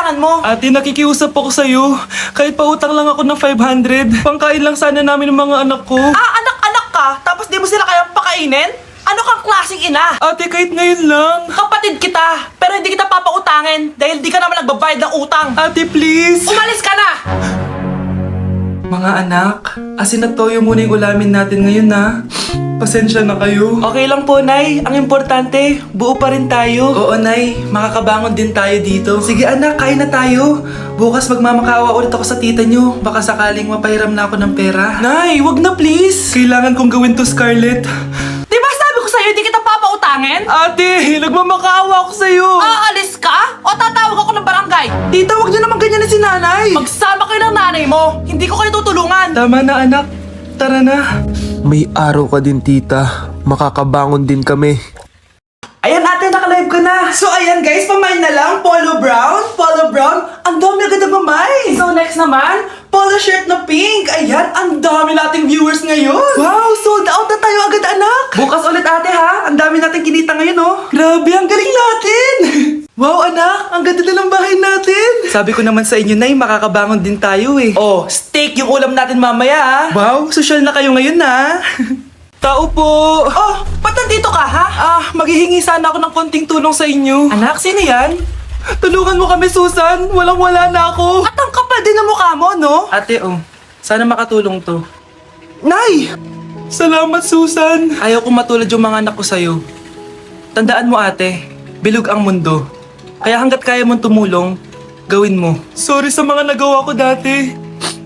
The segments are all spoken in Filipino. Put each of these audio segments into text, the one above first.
kailangan mo? Ate, nakikiusap ako sa'yo. Kahit pautang lang ako ng 500, pangkain lang sana namin ng mga anak ko. Anak-anak ka, tapos di mo sila kayang pakainin? Ano kang klaseng ina? Ate, kahit ngayon lang. Kapatid kita, pero hindi kita papautangin dahil di ka naman nagbabayad ng utang. Ate, please. Umalis ka na! Mga anak, asin at toyo muna yung ulamin natin ngayon na. Pasensya na kayo. Okay lang po, Nay. Ang importante, buo pa rin tayo. Oo, Nay. Makakabangon din tayo dito. Sige anak, kain na tayo. Bukas magmamakaawa ulit ako sa tita nyo. Baka sakaling mapahiram na ako ng pera. Nay, wag na please. Kailangan kong gawin to, Scarlett. Di ba sabi ko sa'yo hindi kita papautangin? Ate, nagmamakaawa ako sa'yo. Aalis ka? O tatawag ako ng barangay? Tita, wag niyo naman ganyan na si nanay. Magsama kayo ng nanay mo. Hindi ko kayo tutulungan. Tama na anak. Tara na. May araw ka din, tita. Makakabangon din kami. Ayan ate, naka-live ka na. So ayan guys, pamain na lang. Polo brown. Ang dami agad nagmamay. So next naman, polo shirt na pink. Ayan, ang dami nating viewers ngayon. Wow, sold out na tayo agad anak. Bukas ulit ate ha. Ang dami nating kinita ngayon oh. Grabe, ang galing natin. Wow anak, ang ganda na ng bahay natin. Sabi ko naman sa inyo, Nay, makakabangon din tayo eh. Oh, steak yung ulam natin mamaya ha. Wow, social na kayo ngayon ha. Tao po. Oh, ba't nandito ka ha? Maghihingi sana ako ng konting tulong sa inyo. Anak, sino yan? Tulungan mo kami, Susan. Walang-wala na ako. At ang kapal din ng mukha mo, no? Ate, sana makatulong to. Nay! Salamat, Susan. Ayaw kong matulad yung mga anak ko sa'yo. Tandaan mo, ate, bilog ang mundo. Kaya hanggat kaya mong tumulong, gawin mo. Sorry sa mga nagawa ko dati.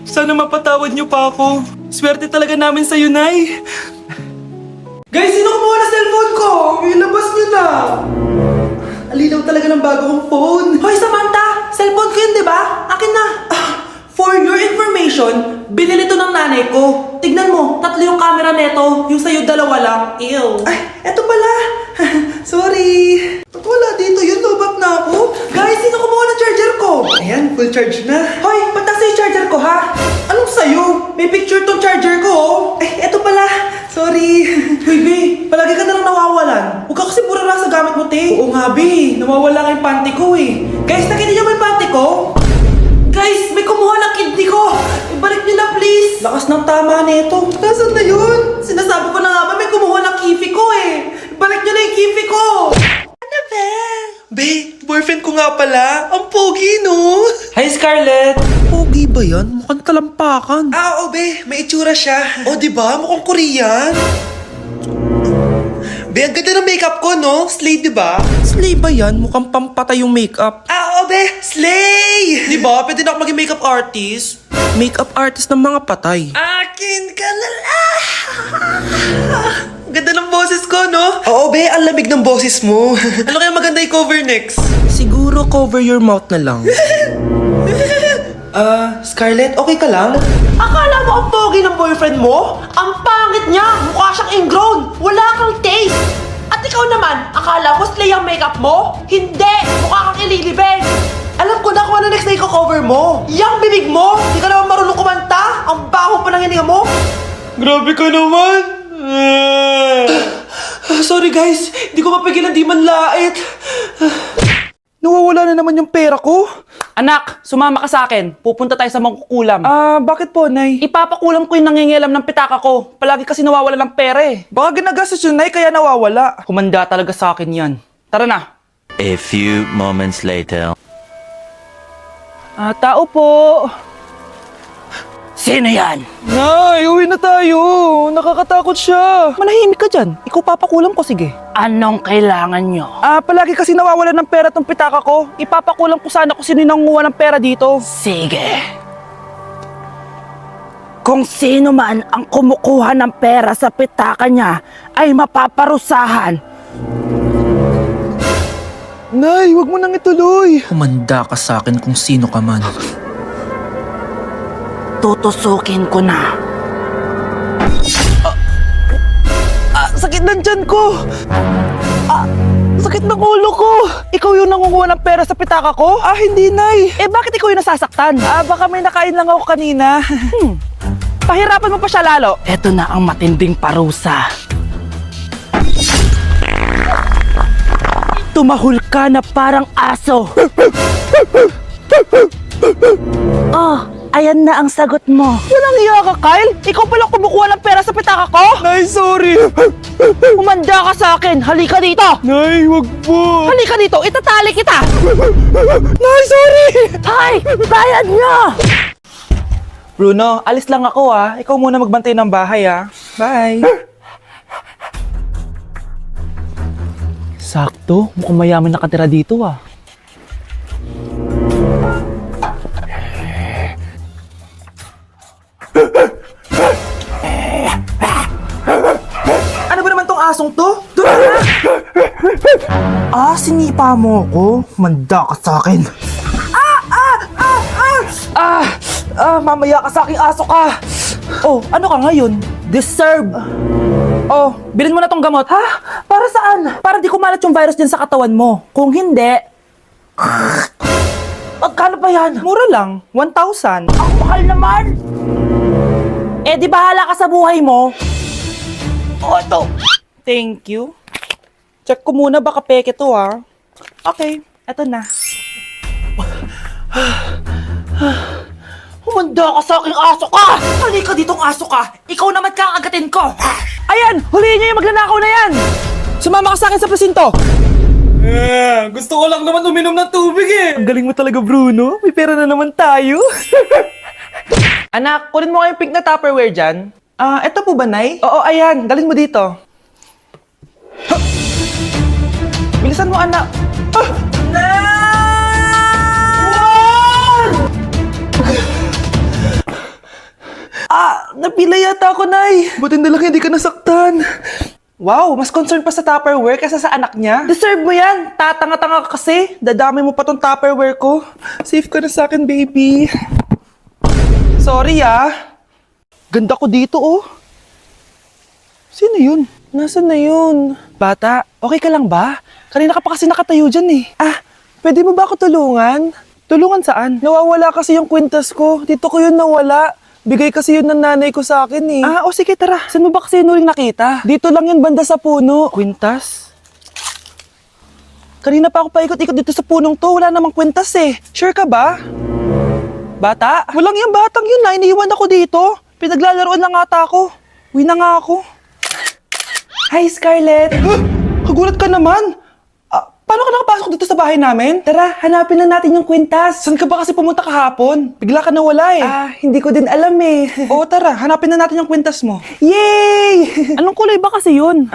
Sana mapatawad niyo pa ako. Swerte talaga namin sa'yo, Nay. Guys, sino kumuha na cellphone ko? Ilabas niyo na. Alinaw talaga ng bago kong phone. Hoy, Samantha! Cellphone ko yun, di ba? Akin na! For your information, binili to ng nanay ko. Tignan mo, 3 yung camera neto. Yung sa'yo 2 lang. Ew. Ay, eto pala. Sorry. Ba't wala dito yun? Lobat na ako. Guys, sino kumuha ng charger ko? Ayan, full charge na. Hoy, ba't nasa yung charger ko, ha? Anong sa'yo? May picture tong charger ko, oh. Ay, eto pala. Sorry. Hoy, B, palagi ka na lang nawawalan. Huwag ka kasi pura sa gamit mo, te. Oo nga, Bi. Nawawala nga yung panty ko, eh. Guys, nakita niyo ba yung panty ko? Guys, may kumuha ng kidney ko. Ibalik niyo na, please. Lakas ng tama nito. Nasaan na yun? Sinasabi ko na nga ba may kumuha ng kifi ko, eh. Ibalik niyo na yung kifi ko. Ano ba? Be, boyfriend ko nga pala. Ang pogi, no? Hi, Scarlett. Pogi ba yan? Mukhang talampakan. Oo, be. May itsura siya. O, diba? Mukhang Korean. Be, ang ganda ng makeup ko, no? Slay, diba? Slay ba yan? Mukhang pampatay yung makeup. Oo, be. Slay! Diba? Pwede na ako maging makeup artist. Makeup artist ng mga patay. Akin ka na lang. Ang ganda ng boses ko, no? Oo, be. Ang lamig ng boses mo. Ano kaya maganda i-cover next? Siguro cover your mouth na lang. Scarlett, okay ka lang? Akala mo ang pogi ng boyfriend mo? Ang pangit niya! Mukha siyang ingrown! Wala kang taste! At ikaw naman, akala mo slay ang makeup mo? Hindi! Mukha kang ililibing! Alam ko na kung ano next na i-cover mo! Yang bibig mo! Hindi ka naman marunong kumanta! Ang baho pa ng hininga mo! Grabe ka naman. Sorry guys, di ko mapigilan di man lait. Nawawala na naman yung pera ko. Anak, sumama ka sa akin. Pupunta tayo sa mangkukulam. Bakit po, Nay? Ipapakulam ko yung nangingialam ng pitaka ko. Palagi kasi nawawala ng pera eh. Baka ginagastos yun, Nay, kaya nawawala. Humanda talaga sa akin yan. Tara na. A few moments later. Tao po. Sino yan? Nay, uwi na tayo. Nakakatakot siya. Manahimik ka dyan. Ikaw papakulam ko, sige. Anong kailangan nyo? Palagi kasi nawawala ng pera tong pitaka ko. Ipapakulam ko sana kung sino yung nanguha ng pera dito. Sige. Kung sino man ang kumukuha ng pera sa pitaka niya ay mapaparusahan. Nay, wag mo nang ituloy. Humanda ka sa akin kung sino ka man. Tutusukin ko na. Sakit ng tiyan ko. Sakit ng ulo ko. Ikaw yung nangunguha ng pera sa pitaka ko? Hindi, Nay. Bakit ikaw yung nasasaktan? Baka may nakain lang ako kanina. Pahirapan mo pa siya lalo. Eto na ang matinding parusa. Tumahol ka na parang aso. Oh, ayan na ang sagot mo. Walang iya ka, Kyle! Ikaw pala kumukuha ng pera sa pitaka ko! Nay, sorry! Umanda ka sa akin! Halika dito! Nay, wag po! Halika dito! Itatali kita! Nay, sorry! Hoy, bayad nyo! Bruno, alis lang ako ah. Ikaw muna magbantay ng bahay ah. Bye. Sakto, mukhang mayaman nakatira dito ah. Ano ba naman tong asong to? Doon na! Sinipa mo ko? Manda ka sa akin. Mamaya ka sa aking aso ka. Oh, ano ka ngayon? Deserve. Oh, bilhin mo na tong gamot. Ha? Para saan? Para di kumalat yung virus dyan sa katawan mo. Kung hindi... Magkano ba yan? Mura lang. 1,000. Ang mahal naman. Eh, di bahala ka sa buhay mo. Oh, ito. Thank you. Check ko muna, baka peke to ah. Okay, eto na. Umanda ka sa aking aso ka! Halika ditong aso ka! Ikaw naman kakagatin ko! Ayan! Huliin niyo yung magnanakaw na yan! Sumama ka sa akin sa presinto! Gusto ko lang naman uminom ng tubig eh! Ang galing mo talaga, Bruno. May pera na naman tayo. Anak, kunin mo kayong pink na Tupperware dyan. Eto po ba, Nay? Oo, ayan. Dalhin mo dito. Huh! Bilisan mo, anak. Napila yata ako, Nay. Buti na lang hindi ka nasaktan. Wow, mas concerned pa sa Tupperware kaysa sa anak niya. Deserve mo yan. Tatanga-tanga ka kasi. Dadami mo pa tong Tupperware ko. Safe ka na sa akin, baby. Sorry, Ganda ko dito, oh. Sino yun? Nasaan na yun? Bata, okay ka lang ba? Kanina ka pa kasi nakatayo dyan, eh. Pwede mo ba ako tulungan? Tulungan saan? Nawawala kasi yung kwintas ko. Dito ko yun nawala. Bigay kasi yun ng nanay ko sa akin, eh. O sige, tara. Saan mo ba kasi yun uling nakita? Dito lang yun, banda sa puno. Kwintas? Kanina pa ako paikot-ikot dito sa punong to. Wala namang kwintas, eh. Sure ka ba? Bata? Walang yung batang yun, na. Iniiwan ako dito. Pinaglalaroan lang ata ako. Uwi na nga ako. Hi, Scarlett. Kagulat ka naman. Paano ka nakapasok dito sa bahay namin? Tara, hanapin na natin yung kwintas. Saan ka ba kasi pumunta kahapon? Bigla ka nawala eh. Hindi ko din alam eh. Oo, tara, hanapin na natin yung kwintas mo. Yay! Anong kulay ba kasi yun?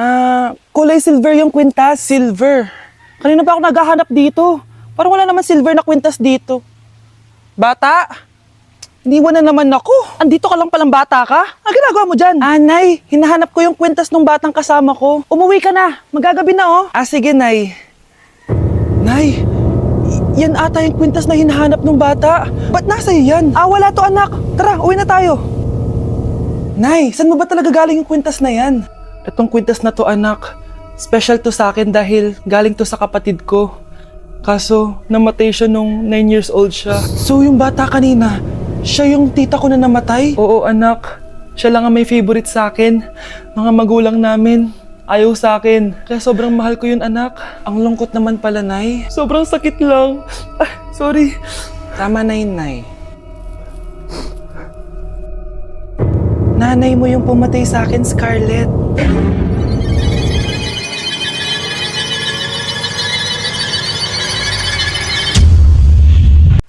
Kulay silver yung kwintas. Silver? Kanina pa ako naghahanap dito. Parang wala naman silver na kwintas dito. Bata? Iniwan na naman ako. Andito ka lang palang bata ka? Ang ginagawa mo dyan? Nay, hinahanap ko yung kwintas ng batang kasama ko. Umuwi ka na. Magagabi na oh. Sige, Nay. Nay, yan ata yung kwintas na hinahanap ng bata. Ba't nasa iyo yan? Wala to, anak. Tara, uwi na tayo. Nay, saan mo ba talaga galing yung kwintas na yan? Itong kwintas na to, anak, special to sa akin dahil galing to sa kapatid ko. Kaso, namatay siya nung 9 years old siya. So, yung bata kanina, siya yung tita ko na namatay? Oo, anak. Siya lang ang may favorite sa akin. Mga magulang namin, ayaw sa akin. Kaya sobrang mahal ko yun, anak. Ang lungkot naman pala, Nay. Sobrang sakit lang. Sorry. Tama na yun, Nay. Nanay mo yung pumatay sa akin, Scarlett.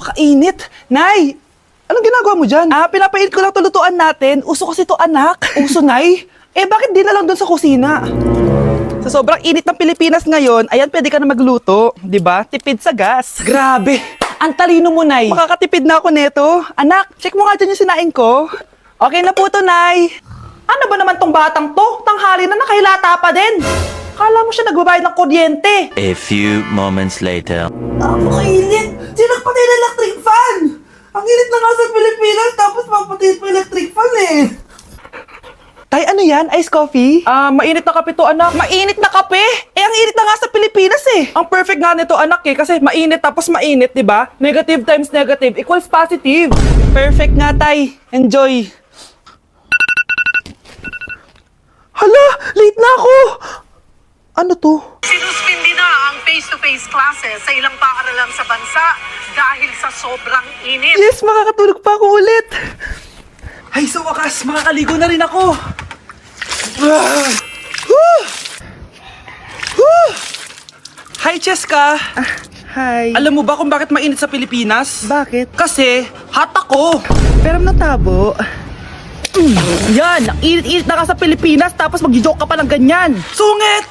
Pakainit. Nay! Anong ginagawa mo dyan? Pinapainit ko lang tulutuan natin. Uso kasi to, anak. Uso, Nay? Bakit di na lang doon sa kusina? Sa sobrang init ng Pilipinas ngayon, ayan, pwede ka na magluto. Diba? Tipid sa gas. Grabe! Ang talino mo, Nay. Makakatipid na ako neto. Anak, check mo nga dyan yung sinaing ko. Okay na po to, Nay. Ano ba naman tong batang to? Tanghali na nakahilata pa din. Kala mo siya nagbabayad ng kuryente. A few moments later. Napakainit! Sino nagpatay ng electric fan? Ang init na nga sa Pilipinas, tapos mapatay pa electric fan eh. Tay, ano yan? Ice coffee? Mainit na kape to, anak. Mainit na kape? Ang init na nga sa Pilipinas eh. Ang perfect nga nito, anak eh. Kasi mainit tapos mainit, di ba? Negative times negative equals positive. Perfect nga, Tay. Enjoy. Hala! Late na ako! Ano to? Sinuspindi na ang face-to-face classes sa ilang paaralan sa bansa dahil dahil sa sobrang init. Yes, makakatulog pa ako ulit. Ay, sa wakas, makakaligo na rin ako. Hi, Cheska. Hi. Alam mo ba kung bakit mainit sa Pilipinas? Bakit? Kasi, hot ako. Pero natabo. Yan, ang init-init na ka sa Pilipinas tapos mag-joke ka pa ng ganyan. Sungit!